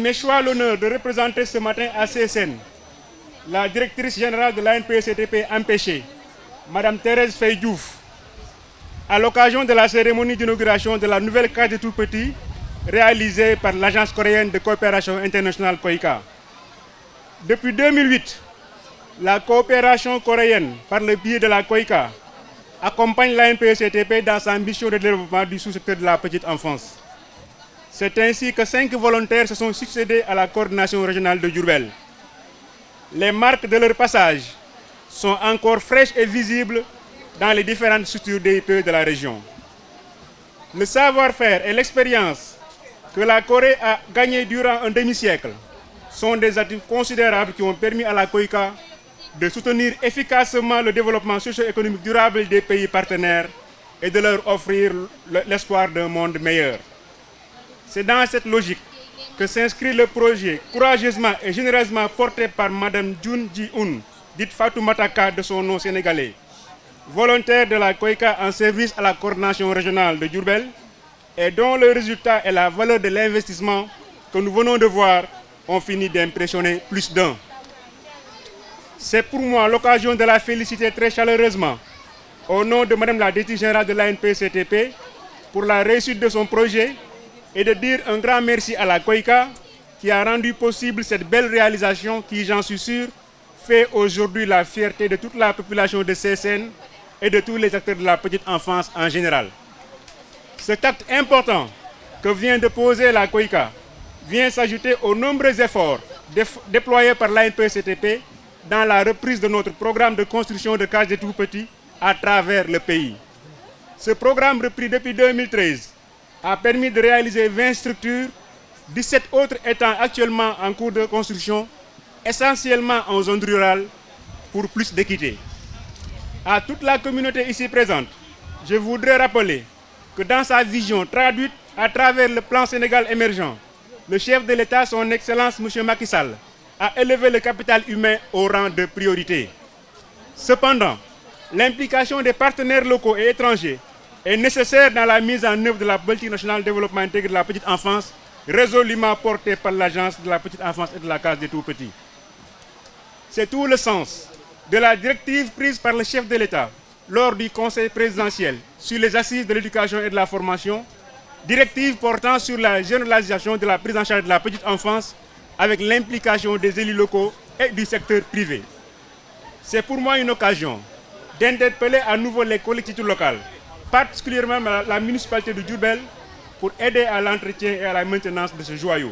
m'échoit l'honneur de représenter ce matin à CSN la directrice générale de l'ANPCTP empêchée, Madame Thérèse Faye-Diouf, à l'occasion de la cérémonie d'inauguration de la nouvelle case des tout-petits réalisée par l'Agence coréenne de coopération internationale COICA. Depuis 2008, la coopération coréenne, par le biais de la COICA, accompagne l'ANPCTP dans sa mission de développement du sous-secteur de la petite enfance. C'est ainsi que 5 volontaires se sont succédés à la coordination régionale de Diourbel. Les marques de leur passage sont encore fraîches et visibles dans les différentes structures DIPE de la région. Le savoir-faire et l'expérience que la Corée a gagné durant un demi-siècle sont des atouts considérables qui ont permis à la COICA de soutenir efficacement le développement socio-économique durable des pays partenaires et de leur offrir l'espoir d'un monde meilleur. C'est dans cette logique que s'inscrit le projet courageusement et généreusement porté par Mme Jun Ji-un, dite Fatoumata Ka de son nom sénégalais, volontaire de la COICA en service à la coordination régionale de Diourbel et dont le résultat et la valeur de l'investissement que nous venons de voir ont fini d'impressionner plus d'un. C'est pour moi l'occasion de la féliciter très chaleureusement au nom de Mme la directrice générale de l'ANPCTP pour la réussite de son projet et de dire un grand merci à la COICA qui a rendu possible cette belle réalisation qui, j'en suis sûr, fait aujourd'hui la fierté de toute la population de CSN et de tous les acteurs de la petite enfance en général. Cet acte important que vient de poser la COICA vient s'ajouter aux nombreux efforts déployés par l'ANPCTP dans la reprise de notre programme de construction de cases des tout-petits à travers le pays. Ce programme repris depuis 2013 a permis de réaliser 20 structures, 17 autres étant actuellement en cours de construction, essentiellement en zone rurale, pour plus d'équité. À toute la communauté ici présente, je voudrais rappeler que dans sa vision traduite à travers le plan Sénégal émergent, le chef de l'État, son Excellence M. Macky Sall, a élevé le capital humain au rang de priorité. Cependant, l'implication des partenaires locaux et étrangers est nécessaire dans la mise en œuvre de la politique nationale de développement intégré de la petite enfance, résolument portée par l'Agence de la petite enfance et de la case des tout-petits. C'est tout le sens de la directive prise par le chef de l'État lors du Conseil présidentiel sur les assises de l'éducation et de la formation, directive portant sur la généralisation de la prise en charge de la petite enfance avec l'implication des élus locaux et du secteur privé. C'est pour moi une occasion d'interpeller à nouveau les collectivités locales, particulièrement la municipalité de Diourbel, pour aider à l'entretien et à la maintenance de ce joyau.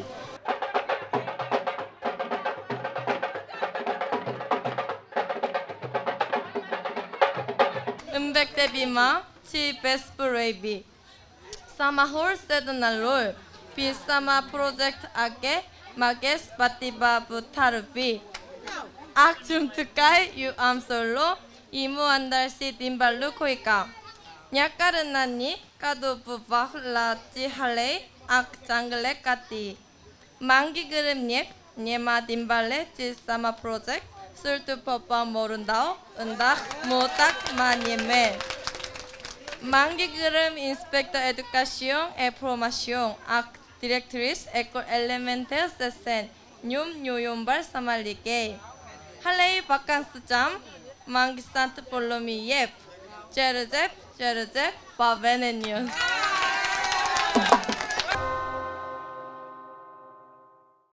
Bima, si Bespurebi. Sama hor sednalul, pi sama project age, mages batiba butarbi. Akjum tukai yu am solo, imu andar si timbalu koika. Nyakarenani kadu bubah la cihale ak jangle kati. Mangi geremnyek, nyema timbale ci sama project, surtu papa morundao, endak motak manyeme. Mangi gerem inspector educación e promoción ak directrice école élémentaire de Sen, nyum nyuyumbar samalige. Halei vacances jam, mangi sant polomi yep. Jerzep, bavenenius.